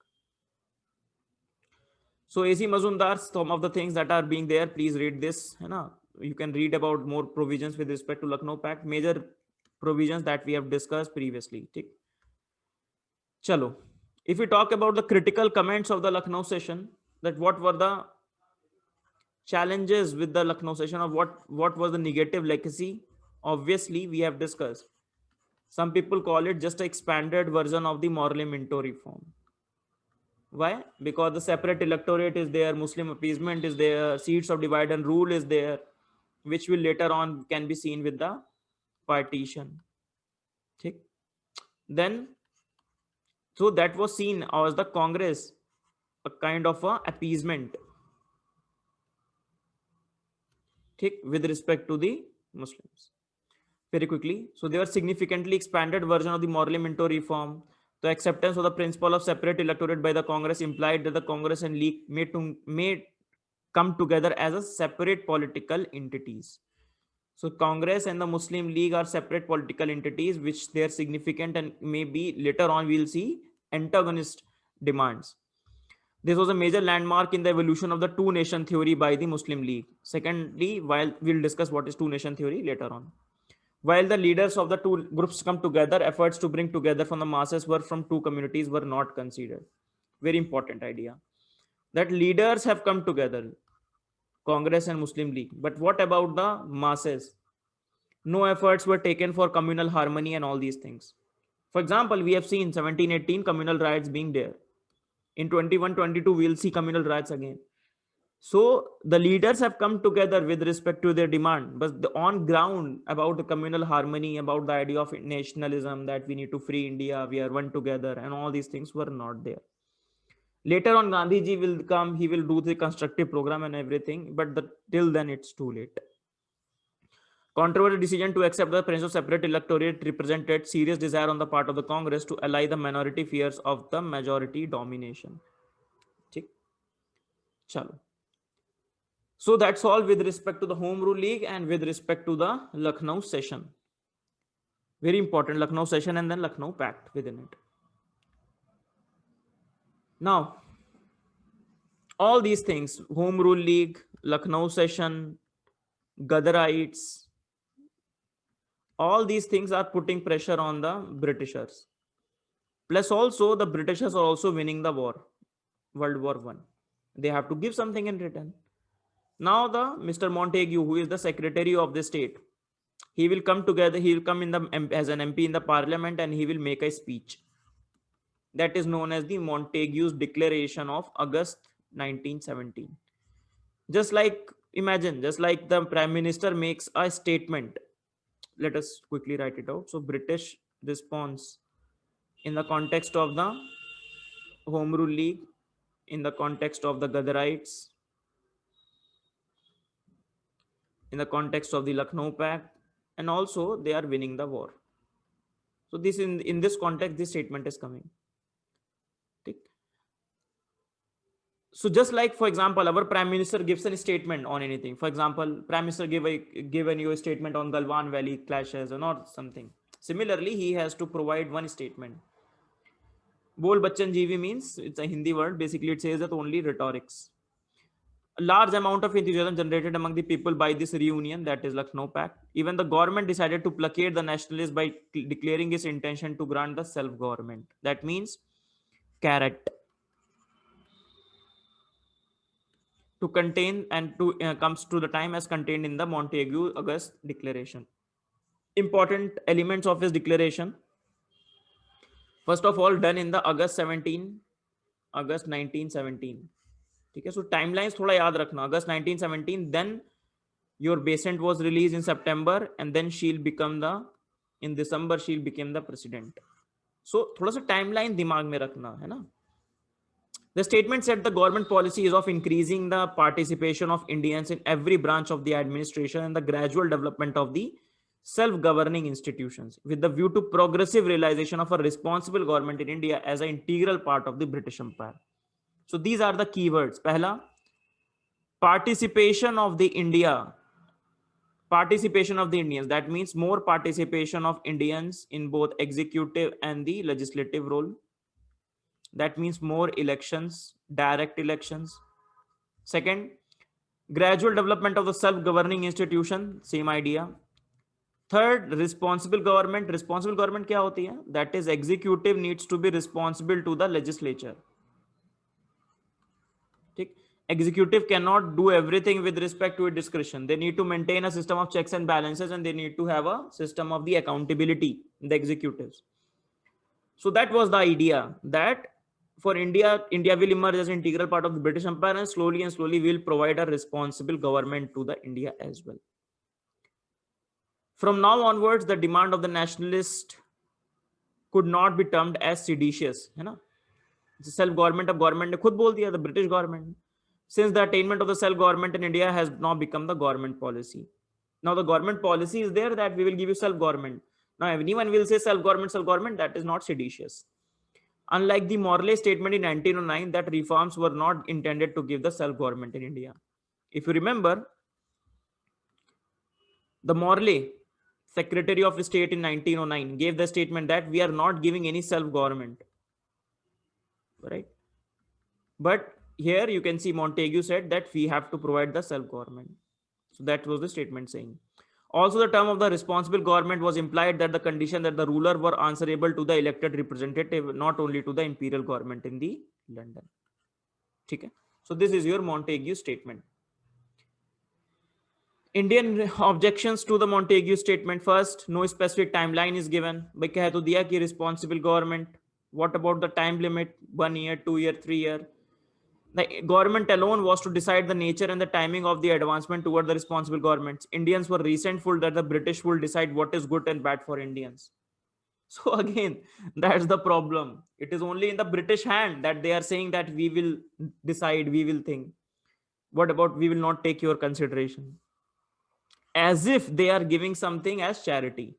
So AC Mazumdar, some of the things that are being there, please read this. You can read about more provisions with respect to Lucknow Pact, major provisions that we have discussed previously. Chalo. If we talk about the critical comments of the Lucknow session, that what were the challenges with the Lucknow session, or what was the negative legacy? Obviously, we have discussed. Some people call it just an expanded version of the Morley Minto reform. Why? Because the separate electorate is there, Muslim appeasement is there, seats of divide and rule is there, which will later on can be seen with the partition. Okay. Then, so that was seen as the Congress, a kind of a appeasement, okay, with respect to the Muslims. Very quickly, so they were significantly expanded version of the Morley Minto reform. The acceptance of the principle of separate electorate by the Congress implied that the Congress and League may come together as a separate political entities. So Congress and the Muslim League are separate political entities, which they are significant, and maybe later on we'll see antagonist demands. This was a major landmark in the evolution of the two nation theory by the Muslim League. Secondly, while we'll discuss what is two nation theory later on. While the leaders of the two groups come together, efforts to bring together from the masses were from two communities were not considered. Very important idea. That leaders have come together, Congress and Muslim League. But what about the masses? No efforts were taken for communal harmony and all these things. For example, we have seen 1718 communal riots being there. In 2122, we'll see communal riots again. So the leaders have come together with respect to their demand, but on ground about the communal harmony, about the idea of nationalism, that we need to free India, we are one together, and all these things were not there. Later on, Gandhiji will come, he will do the constructive program and everything, but till then it's too late. Controversial decision to accept the principle of separate electorate represented serious desire on the part of the Congress to allay the minority fears of the majority domination. Chalo. So that's all with respect to the Home Rule League and with respect to the Lucknow session. Very important, Lucknow session and then Lucknow Pact within it. Now, all these things, Home Rule League, Lucknow session, Ghadarites, all these things are putting pressure on the Britishers. Plus also the Britishers are also winning the war, World War I. They have to give something in return. Now the Mr. Montague, who is the Secretary of the State, he will come together, he will come in the as an MP in the parliament, and he will make a speech. That is known as the Montague's Declaration of August 1917. Just like, imagine, just like the Prime Minister makes a statement. Let us quickly write it out. So British response in the context of the Home Rule League, in the context of the Ghadarites, in the context of the Lucknow Pact, and also they are winning the war. So this in this context, this statement is coming. So just like, for example, our Prime Minister gives a statement on anything. For example, Prime Minister given you a statement on Galwan Valley clashes or not something. Similarly, he has to provide one statement. Bol Bachchan Jeevi means, it's a Hindi word. Basically, it says that only rhetorics. A large amount of enthusiasm generated among the people by this reunion, that is Lucknow Pact. Even the government decided to placate the nationalists by declaring its intention to grant the self-government. That means carrot. To contain and to comes to the time as contained in the Montague August Declaration. Important elements of his declaration. First of all, done in the August 1917. Okay, so timelines thoda yaad rakhna. August 1917, then your Besant was released in September, and then in December she'll became the president. So thoda sa timeline dimag mein rakhna hai na. The statement said the government policy is of increasing the participation of Indians in every branch of the administration and the gradual development of the self-governing institutions with the view to progressive realization of a responsible government in India as an integral part of the British Empire. So these are the keywords. Pehla, participation of the India, participation of the Indians. That means more participation of Indians in both executive and the legislative role. That means more elections, direct elections. Second, gradual development of the self-governing institution, same idea. Third, responsible government. Responsible government क्या होती है? That is, executive needs to be responsible to the legislature. ठीक? Executive cannot do everything with respect to its discretion. They need to maintain a system of checks and balances, and they need to have a system of the accountability in the executives. So that was the idea, that for India will emerge as an integral part of the British Empire, and slowly will provide a responsible government to the India as well. From now onwards, the demand of the nationalist could not be termed as seditious, है ना? Self government of government ने खुद बोल दिया, the British government, since the attainment of the self government in India has now become the government policy. Now the government policy is there that we will give you self government. Now anyone will say self government, that is not seditious. Unlike the Morley statement in 1909 that reforms were not intended to give the self government in India. If you remember, the Morley, Secretary of State in 1909, gave the statement that we are not giving any self government, right? But here you can see Montagu said that we have to provide the self government. So that was the statement saying. Also, the term of the responsible government was implied that the condition that the ruler were answerable to the elected representative, not only to the imperial government in the London. Okay. So this is your Montagu statement. Indian objections to the Montagu statement. First, no specific timeline is given. Bhai keh to diya ki responsible government. What about the time limit? 1 year, 2 year, 3 year. The government alone was to decide the nature and the timing of the advancement toward the responsible governments. Indians were resentful that the British will decide what is good and bad for Indians. So again, that's the problem. It is only in the British hand that they are saying that we will decide, we will think. What about we will not take your consideration? As if they are giving something as charity.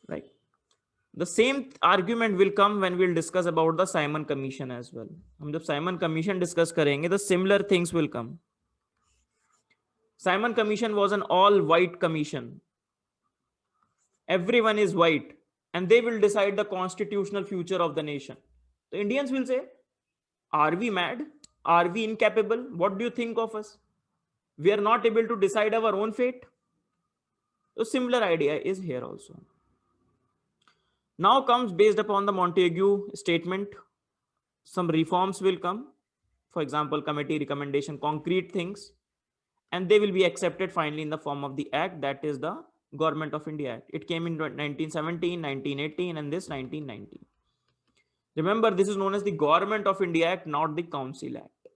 Right? The same argument will come when we'll discuss about the Simon Commission as well. हम जब Simon Commission discuss करेंगे, the similar things will come. Simon Commission was an all-white commission. Everyone is white, and they will decide the constitutional future of the nation. The Indians will say, are we mad? Are we incapable? What do you think of us? We are not able to decide our own fate. So similar idea is here also. Now comes, based upon the Montagu statement, some reforms will come. For example, committee recommendation, concrete things, and they will be accepted finally in the form of the act, that is the Government of India Act. It came in 1917, 1918, and this 1919. Remember, this is known as the Government of India Act, not the Council Act.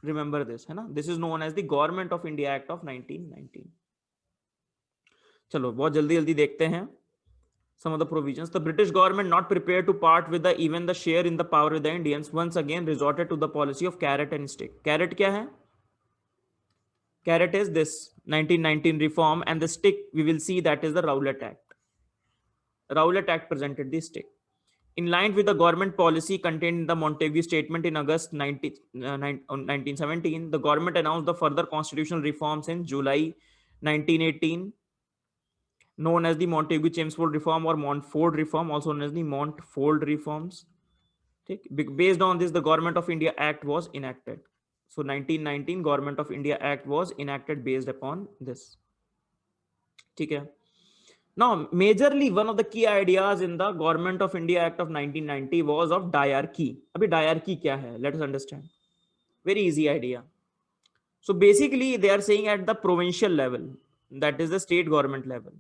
Remember this, है ना? This is known as the Government of India Act of 1919. चलो बहुत जल्दी देखते हैं some of the provisions. The British government, not prepared to part with even the share in the power with the Indians, once again resorted to the policy of carrot and stick. Carrot क्या है? Carrot is this 1919 reform, and the stick we will see that is the Rowlatt Act. Rowlatt Act presented the stick. In line with the government policy contained in the Montagu statement in August 1917, the government announced the further constitutional reforms in July 1918, known as the Montagu-Chelmsford reform or Montford reform, also known as the Montford reforms. Based on this, the Government of India Act was enacted. So 1919 Government of India Act was enacted based upon this. Okay. Now, majorly one of the key ideas in the Government of India Act of 1990 was of diarchy. Abhi diarchy kya hai? Let us understand. Very easy idea. So basically, they are saying at the provincial level, that is the state government level.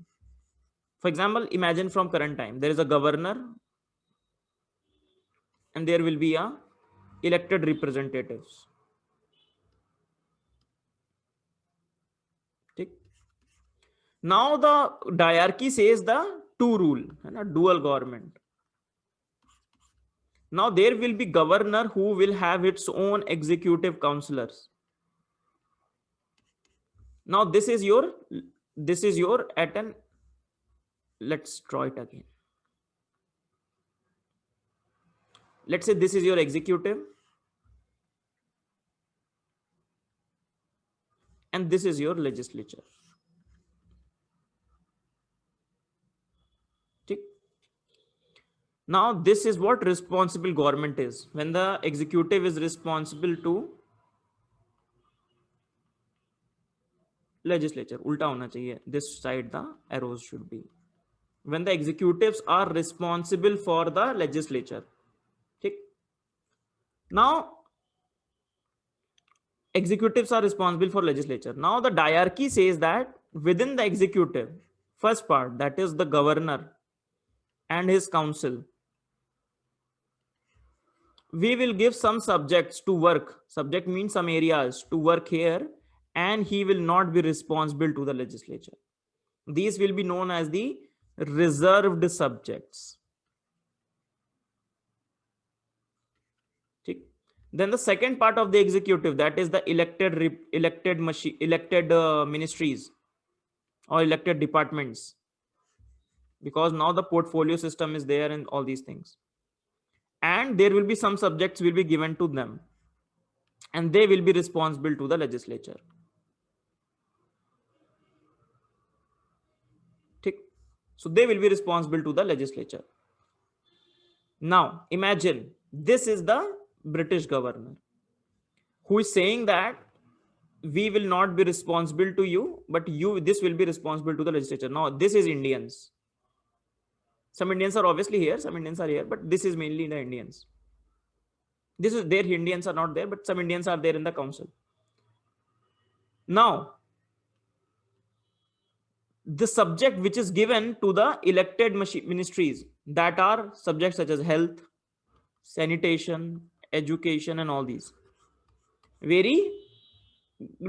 For example, imagine from current time, there is a governor and there will be a elected representatives. Now the diarchy says the two rule, dual government. Now there will be governor who will have its own executive councillors. Now this is your at an, let's draw it again. Let's say this is your executive and this is your legislature. Okay. Now this is what responsible government is. When the executive is responsible to legislature, ulta hona chahiye, this side the arrows should be. When the executives are responsible for the legislature. Okay. Now executives are responsible for legislature. Now the diarchy says that within the executive, first part, that is the governor and his council, we will give some subjects to work. Subject means some areas to work here, and he will not be responsible to the legislature. These will be known as the reserved subjects. Then the second part of the executive, that is the elected ministries or elected departments, because now the portfolio system is there and all these things, and there will be some subjects will be given to them and they will be responsible to the legislature. So they will be responsible to the legislature. Now imagine this is the British governor who is saying that we will not be responsible to you, but this will be responsible to the legislature. Now this is Indians. Some Indians are obviously here, some Indians are here, but this is mainly the Indians. This is there, Indians are not there, but some Indians are there in the council. Now the subject which is given to the elected ministries, that are subjects such as health, sanitation, education, and all these, very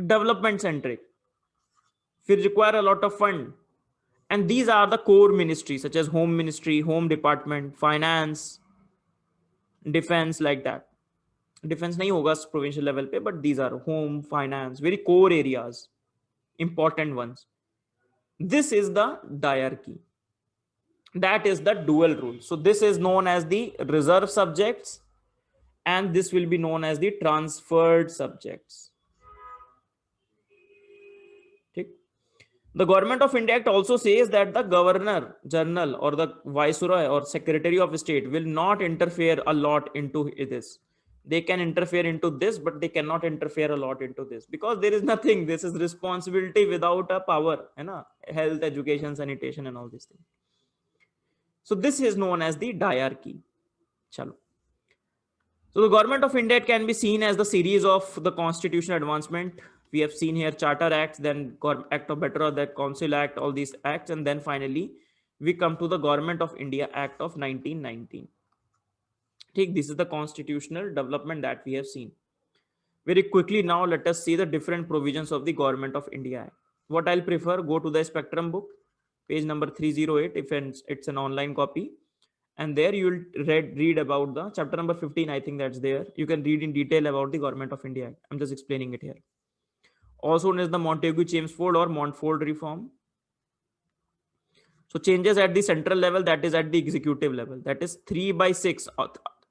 development centric, will require a lot of fund. And these are the core ministries such as home ministry, home department, finance, defense, like that. Defense nahi hoga provincial level pe, but these are home, finance, very core areas, important ones. This is the diarchy. That is the dual rule. So this is known as the reserve subjects, and this will be known as the transferred subjects. Okay. The Government of India Act also says that the Governor General or the Viceroy or Secretary of State will not interfere a lot into this. They can interfere into this, but they cannot interfere a lot into this, because there is nothing. This is responsibility without a power, health, education, sanitation, and all these things. So this is known as the diarchy. Chalo. So the Government of India can be seen as the series of the constitutional advancement. We have seen here Charter Acts, then Act of Better, the Council Act, all these acts, and then finally we come to the Government of India Act of 1919. Take, this is the constitutional development that we have seen. Very quickly now let us see the different provisions of the Government of India Act. What I'll prefer, go to the Spectrum book, page number 308, if it's an online copy. And there you will read about the chapter number 15. I think that's there. You can read in detail about the Government of India Act. I'm just explaining it here. Also known as the Montagu-Chelmsford or Montford reform. So changes at the central level, that is at the executive level. That is 3 by 6.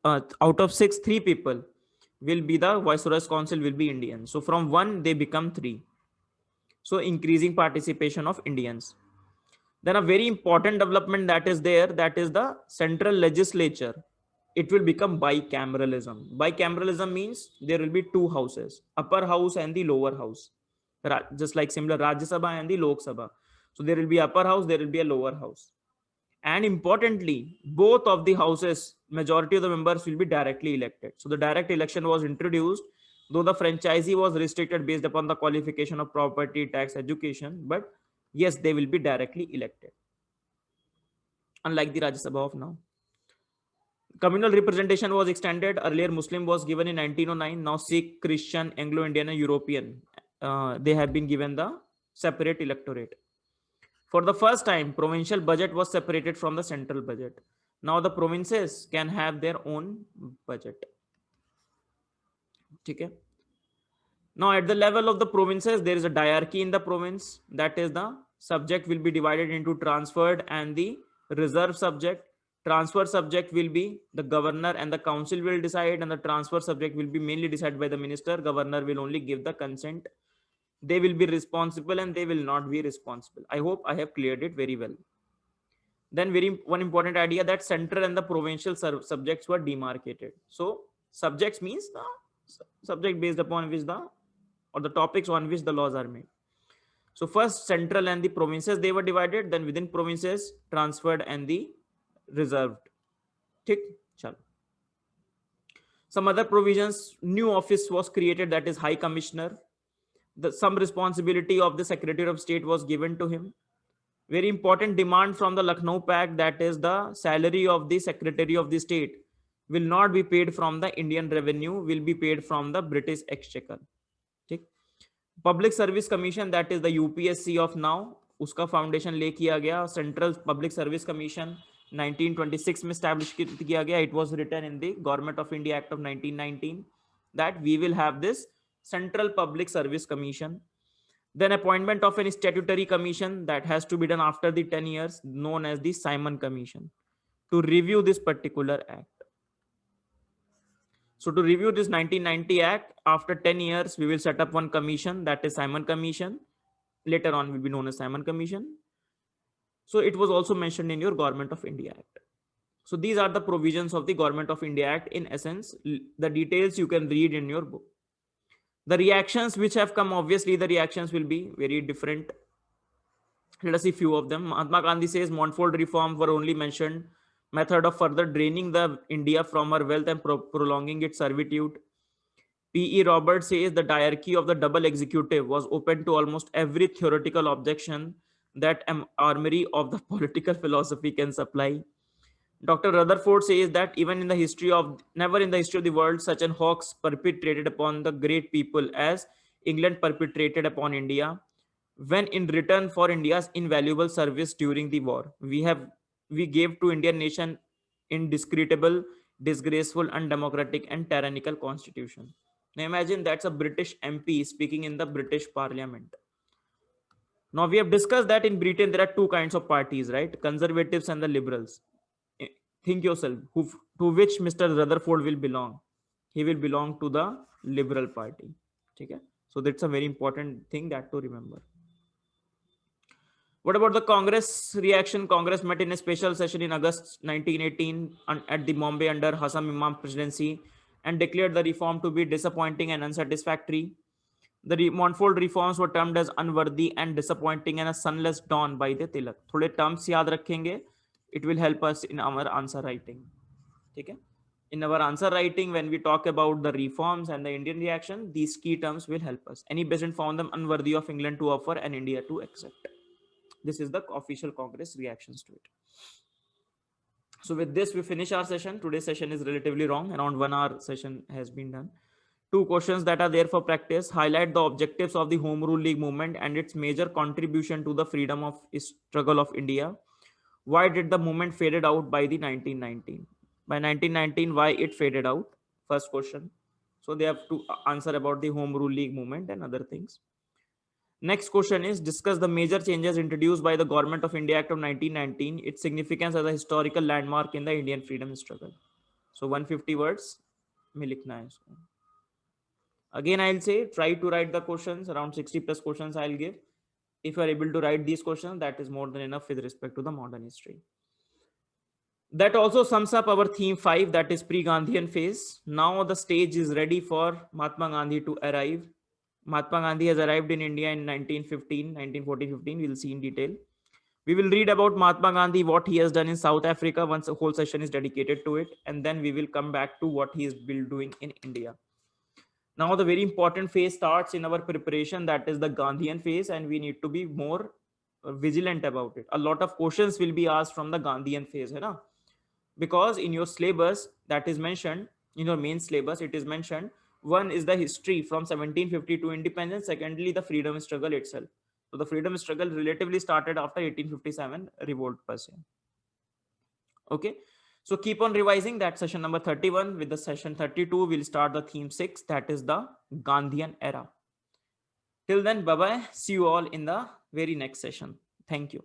Out of 6, 3 people will be the Viceroy's Council will be Indian. So from 1, they become 3. So increasing participation of Indians. Then a very important development that is there, that is the central legislature. It will become bicameralism. Bicameralism means there will be 2 houses, upper house and the lower house, just like similar Rajya Sabha and the Lok Sabha. So there will be upper house, there will be a lower house. And importantly, both of the houses, majority of the members will be directly elected. So the direct election was introduced, though the franchisee was restricted based upon the qualification of property, tax, education, but yes, they will be directly elected. Unlike the Rajya Sabha of now. Communal representation was extended. Earlier, Muslim was given in 1909. Now Sikh, Christian, Anglo-Indian, and European, they have been given the separate electorate. For the first time, provincial budget was separated from the central budget. Now the provinces can have their own budget. Okay. Now at the level of the provinces, there is a hierarchy in the province. That is, the subject will be divided into transferred and the reserve subject. Transfer subject will be the governor and the council will decide, and the transfer subject will be mainly decided by the minister. Governor will only give the consent. They will be responsible and they will not be responsible. I hope I have cleared it very well. Then one important idea, that central and the provincial subjects were demarcated. So subjects means the subject based upon which the, or the topics on which the laws are made. So first central and the provinces, they were divided, then within provinces transferred and the reserved. Tick. Some other provisions, new office was created, that is high commissioner. Some responsibility of the secretary of state was given to him. Very important demand from the Lucknow Pact, that is the salary of the secretary of the state will not be paid from the Indian revenue, will be paid from the British exchequer. ठीक. Public Service Commission, that is the UPSC of now, उसका foundation ले किया गया. Central public service commission 1926 में establish किया गया. It was written in the Government of India Act of 1919 that we will have this Central Public Service Commission. Then appointment of an statutory commission that has to be done after the 10 years, known as the Simon Commission, to review this particular act. So to review this 1990 act, after 10 years, we will set up one commission, that is Simon Commission. Later on will be known as Simon Commission. So it was also mentioned in your Government of India Act. So these are the provisions of the Government of India Act in essence. The details you can read in your book. The reactions which have come, obviously the reactions will be very different. Let us see few of them. Mahatma Gandhi says Montfort reforms were only mentioned. Method of further draining the India from her wealth and prolonging its servitude. P.E. Roberts says the hierarchy of the double executive was open to almost every theoretical objection that an armory of the political philosophy can supply. Dr. Rutherford says that even in the history of, never in the history of the world, such an hoax perpetrated upon the great people as England perpetrated upon India, when in return for India's invaluable service during the war, we gave to Indian nation indiscreditable, disgraceful, undemocratic, and tyrannical constitution. Now imagine that's a British MP speaking in the British Parliament. Now we have discussed that in Britain there are two kinds of parties, right? Conservatives and the liberals. Think yourself, to which Mr. Rutherford will belong. He will belong to the Liberal Party. Okay? So that's a very important thing that to remember. What about the Congress reaction? Congress met in a special session in August 1918 at the Bombay under Hassan Imam presidency and declared the reform to be disappointing and unsatisfactory. The Montfort reforms were termed as unworthy and disappointing and a sunless dawn by the Tilak. थोड़े terms याद रखेंगे. It will help us in our answer writing. Okay? In our answer writing, when we talk about the reforms and the Indian reaction, these key terms will help us. Any president found them unworthy of England to offer and India to accept. This is the official Congress reactions to it. So with this, we finish our session. Today's session is relatively long. Around 1 hour session has been done. Two questions that are there for practice. Highlight the objectives of the Home Rule League movement and its major contribution to the freedom of struggle of India. Why did the movement faded out by the 1919? By 1919, why it faded out? First question. So they have to answer about the Home Rule League movement and other things. Next question is discuss the major changes introduced by the Government of India Act of 1919, its significance as a historical landmark in the Indian freedom struggle. So 150 words mein likhna hai isko. Again, I'll say try to write the questions, around 60 plus questions I'll give. If you are able to write these questions, that is more than enough with respect to the modern history. That also sums up our theme 5, that is pre-Gandhian phase. Now the stage is ready for Mahatma Gandhi to arrive. Mahatma Gandhi has arrived in India in 1914-15. We'll see in detail. We will read about Mahatma Gandhi, what he has done in South Africa once a whole session is dedicated to it. And then we will come back to what he is doing in India. Now the very important phase starts in our preparation, that is the Gandhian phase, and we need to be more vigilant about it. A lot of questions will be asked from the Gandhian phase, hai na? Because in your syllabus that is mentioned, in your main syllabus, it is mentioned, one is the history from 1750 to independence, secondly the freedom struggle itself. So the freedom struggle relatively started after 1857 revolt per se. Okay, So keep on revising that session number 31. With the session 32, we'll start the theme 6, that is the Gandhian era. Till then, bye bye. See you all in the very next session. Thank you.